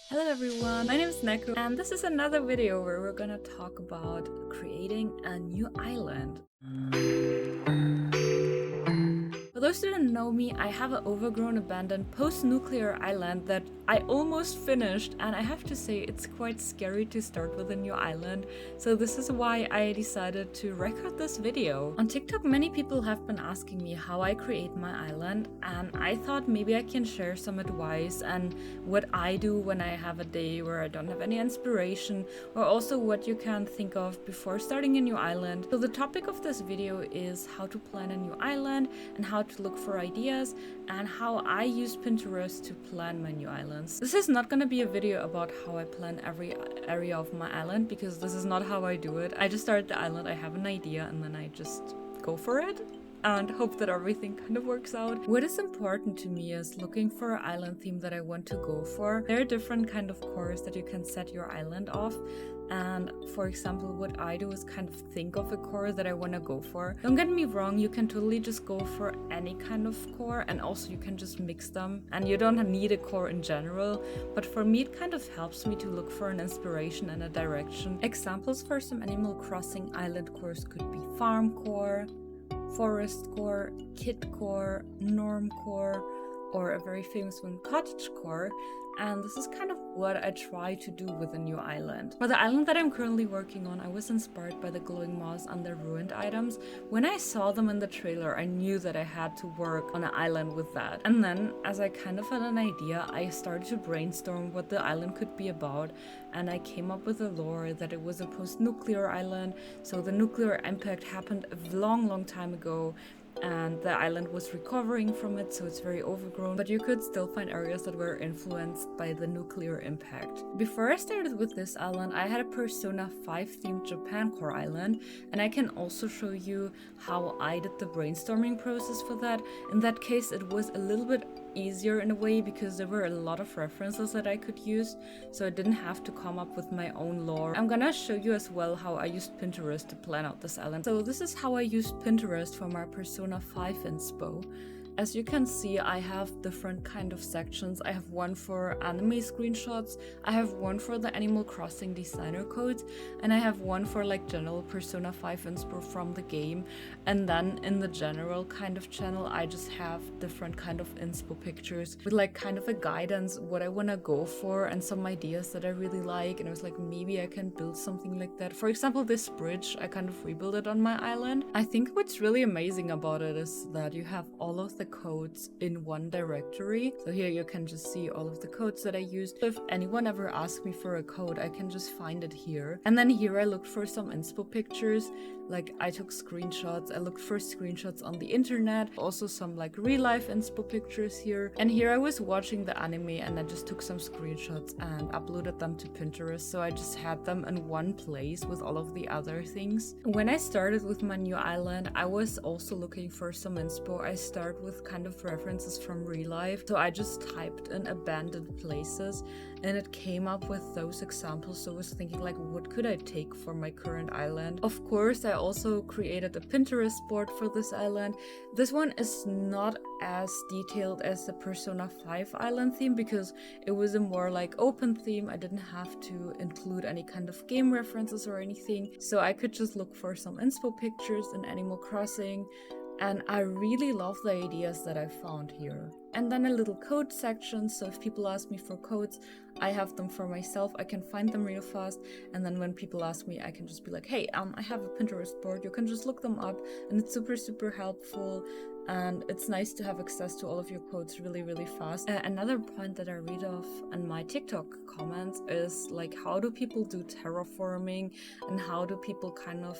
Hello everyone, my name is Neko and this is another video where we're gonna talk about creating a new island. For those who don't know me, I have an overgrown, abandoned, post-nuclear island that I almost finished, and I have to say it's quite scary to start with a new island, so this is why I decided to record this video. On TikTok, many people have been asking me how I create my island, and I thought maybe I can share some advice and what I do when I have a day where I don't have any inspiration, or also what you can think of before starting a new island. So the topic of this video is how to plan a new island and how to look for ideas and how I use Pinterest to plan my new islands. This is not gonna be a video about how I plan every area of my island because this is not how I do it. I just start the island, I have an idea, and then I just go for it and hope that everything kind of works out. What is important to me is looking for an island theme that I want to go for. There are different kind of cores that you can set your island off. And for example, what I do is kind of think of a core that I want to go for. Don't get me wrong, you can totally just go for any kind of core, and also you can just mix them, and you don't need a core in general, but for me it kind of helps me to look for an inspiration and a direction. Examples for some Animal Crossing island cores could be farm core, forest core, kid core, norm core, or a very famous one, cottage core. And this is kind of what I try to do with a new island. For the island that I'm currently working on, I was inspired by the glowing moths and their ruined items. When I saw them in the trailer, I knew that I had to work on an island with that. And then, as I kind of had an idea, I started to brainstorm what the island could be about, and I came up with a lore that it was a post-nuclear island, so the nuclear impact happened a long time ago, and the island was recovering from it, so it's very overgrown, but you could still find areas that were influenced by the nuclear impact. Before I started with this island, I had a Persona 5 themed Japan core island, and I can also show you how I did the brainstorming process for that. In that case, it was a little bit easier in a way because there were a lot of references that I could use, so I didn't have to come up with my own lore. I'm gonna show you as well how I used Pinterest to plan out this island. So this is how I used Pinterest for my Persona 5 inspo. As you can see, I have different kind of sections. I have one for anime screenshots, I have one for the Animal Crossing designer codes, and I have one for like general Persona 5 inspo from the game. And then in the general kind of channel, I just have different kind of inspo pictures with like kind of a guidance what I want to go for and some ideas that I really like. And I was like, maybe I can build something like that. For example, this bridge, I kind of rebuilt it on my island. I think what's really amazing about it is that you have all of the codes in one directory. So here you can just see all of the codes that I used. So if anyone ever asks me for a code, I can just find it here. And then here I looked for some inspo pictures. Like I took screenshots, I looked for screenshots on the internet, also some like real life inspo pictures here. And here I was watching the anime and I just took some screenshots and uploaded them to Pinterest. So I just had them in one place with all of the other things. When I started with my new island, I was also looking for some inspo. I start with kind of references from real life. So I just typed in abandoned places and it came up with those examples. So I was thinking like, what could I take for my current island? Of course, I also created a Pinterest board for this island. This one is not as detailed as the Persona 5 island theme because it was a more like open theme. I didn't have to include any kind of game references or anything. So I could just look for some inspo pictures in Animal Crossing. And I really love the ideas that I found here. And then a little code section, so if people ask me for codes, I have them for myself, I can find them real fast, and then when people ask me, I can just be like, hey, I have a Pinterest board, you can just look them up, and it's super helpful, and it's nice to have access to all of your codes really fast. Another point that I read off in my TikTok comments is like, how do people do terraforming, and how do people kind of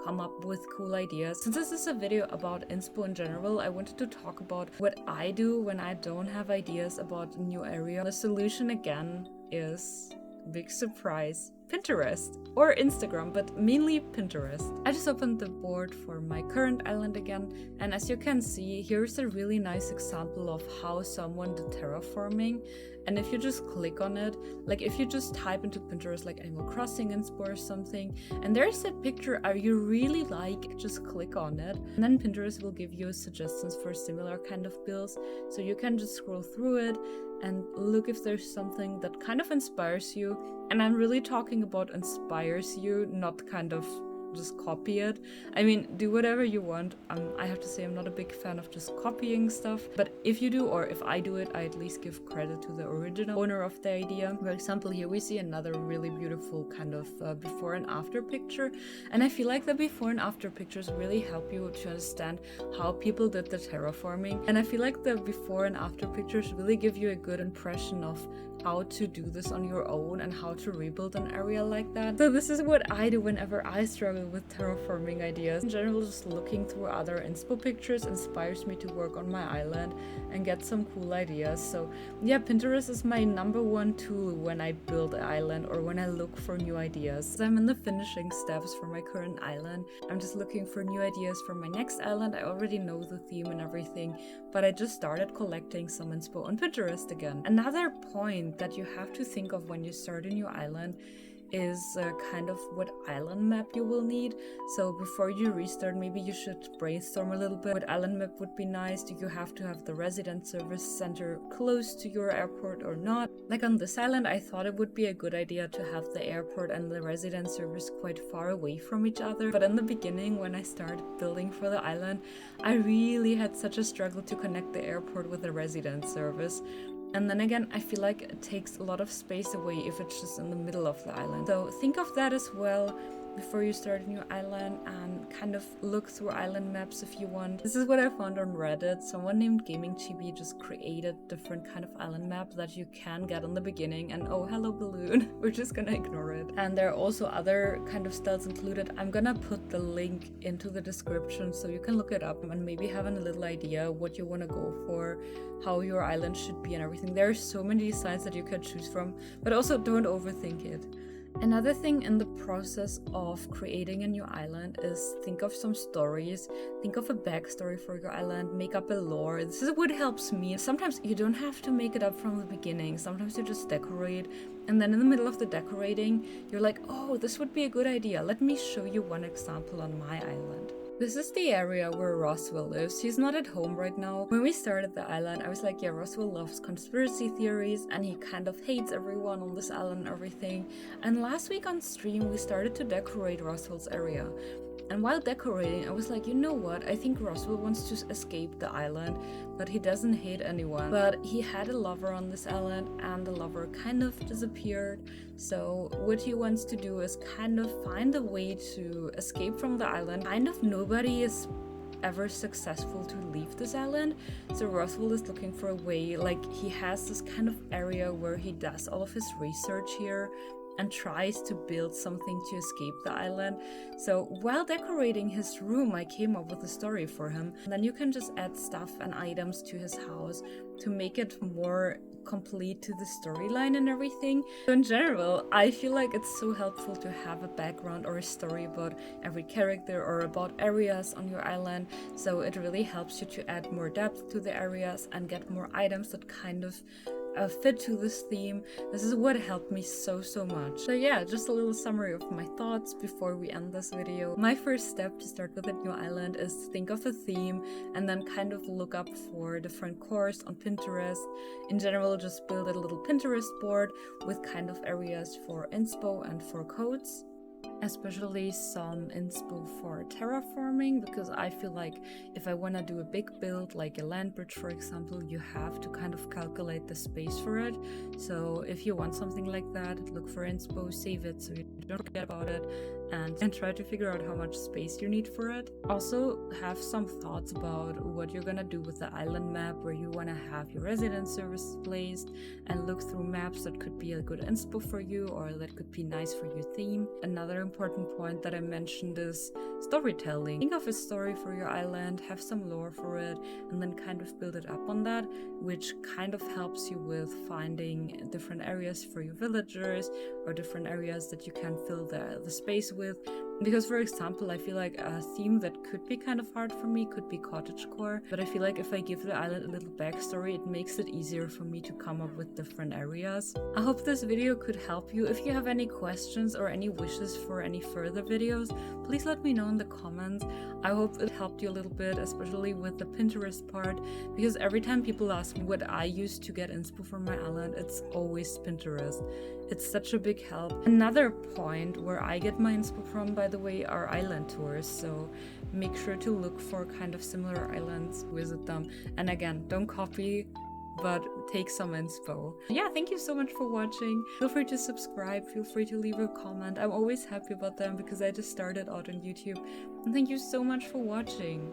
come up with cool ideas? Since this is a video about inspo in general, I wanted to talk about what I do when I don't have ideas about a new area. The solution again is, big surprise, Pinterest or Instagram, but mainly Pinterest. I just opened the board for my current island again, and as you can see, here's a really nice example of how someone did terraforming. And if you just click on it, like if you just type into Pinterest like Animal Crossing inspo or something, and there's a picture you really like, just click on it, and then Pinterest will give you suggestions for similar kind of builds. So you can just scroll through it and look if there's something that kind of inspires you. And I'm really talking about inspires you, not kind of just copy it. I mean, do whatever you want. I have to say I'm not a big fan of just copying stuff, but if you do, or if I do it, I at least give credit to the original owner of the idea. For example, here we see another really beautiful kind of before and after picture, and I feel like the before and after pictures really help you to understand how people did the terraforming, and I feel like the before and after pictures really give you a good impression of how to do this on your own and how to rebuild an area like that. So this is what I do whenever I struggle with terraforming ideas. In general, just looking through other inspo pictures inspires me to work on my island and get some cool ideas. So yeah, Pinterest is my #1 tool when I build an island or when I look for new ideas. I'm in the finishing steps for my current island. I'm just looking for new ideas for my next island. I already know the theme and everything, but I just started collecting some inspo on Pinterest again. Another point that you have to think of when you start a new island is kind of what island map you will need. So before you restart, maybe you should brainstorm a little bit. What island map would be nice? Do you have to have the resident service center close to your airport or not? Like on this island, I thought it would be a good idea to have the airport and the resident service quite far away from each other. But in the beginning, when I started building for the island, I really had such a struggle to connect the airport with the resident service. And then again, I feel like it takes a lot of space away if it's just in the middle of the island. So think of that as well before you start a new island, and kind of look through island maps if you want. This is what I found on Reddit. Someone named Gaming Chibi just created different kind of island map that you can get in the beginning, and oh, hello balloon. We're just gonna ignore it. And there are also other kind of styles included. I'm gonna put the link into the description so you can look it up and maybe have a little idea what you want to go for, how your island should be and everything. There are so many designs that you can choose from, but also don't overthink it. Another thing in the process of creating a new island is think of some stories, think of a backstory for your island, make up a lore. This is what helps me. Sometimes you don't have to make it up from the beginning. Sometimes you just decorate, and then in the middle of the decorating, you're like, oh, this would be a good idea. Let me show you one example on my island. This is the area where Roswell lives. He's not at home right now. When we started the island, I was like, yeah, Roswell loves conspiracy theories and he kind of hates everyone on this island and everything. And last week on stream, we started to decorate Roswell's area. And while decorating, I was like, you know what? I think Roswell wants to escape the island, but he doesn't hate anyone. But he had a lover on this island, and the lover kind of disappeared. So what he wants to do is kind of find a way to escape from the island. Kind of nobody is ever successful to leave this island. So Roswell is looking for a way, like he has this kind of area where he does all of his research here and tries to build something to escape the island. So while decorating his room, I came up with a story for him. And then you can just add stuff and items to his house to make it more complete to the storyline and everything. So in general, I feel like it's so helpful to have a background or a story about every character or about areas on your island. So it really helps you to add more depth to the areas and get more items that kind of fit to this theme. This is what helped me so much. So yeah, just a little summary of my thoughts before we end this video. My first step to start with a new island is to think of a theme and then kind of look up for different cores on Pinterest. In general, just build a little Pinterest board with kind of areas for inspo and for codes. Especially some inspo for terraforming, because I feel like if I want to do a big build like a land bridge, for example, you have to kind of calculate the space for it. So if you want something like that, look for inspo, save it so you don't forget about it, and try to figure out how much space you need for it. Also have some thoughts about what you're gonna do with the island map, where you want to have your resident service placed, and look through maps that could be a good inspo for you or that could be nice for your theme. Another important point that I mentioned is storytelling. Think of a story for your island, have some lore for it, and then kind of build it up on that, which kind of helps you with finding different areas for your villagers or different areas that you can fill the space with. Because, for example, I feel like a theme that could be kind of hard for me could be cottagecore, but I feel like if I give the island a little backstory, it makes it easier for me to come up with different areas. I hope this video could help you. If you have any questions or any wishes for any further videos, please let me know in the comments. I hope it helped you a little bit, especially with the Pinterest part, because every time people ask me what I use to get inspo for my island, it's always Pinterest. It's such a big help. Another point where I get my inspo from, by the way, are island tours, so make sure to look for kind of similar islands, visit them, and again, don't copy, but take some inspo. Yeah, thank you so much for watching. Feel free to subscribe, feel free to leave a comment. I'm always happy about them because I just started out on YouTube. And thank you so much for watching.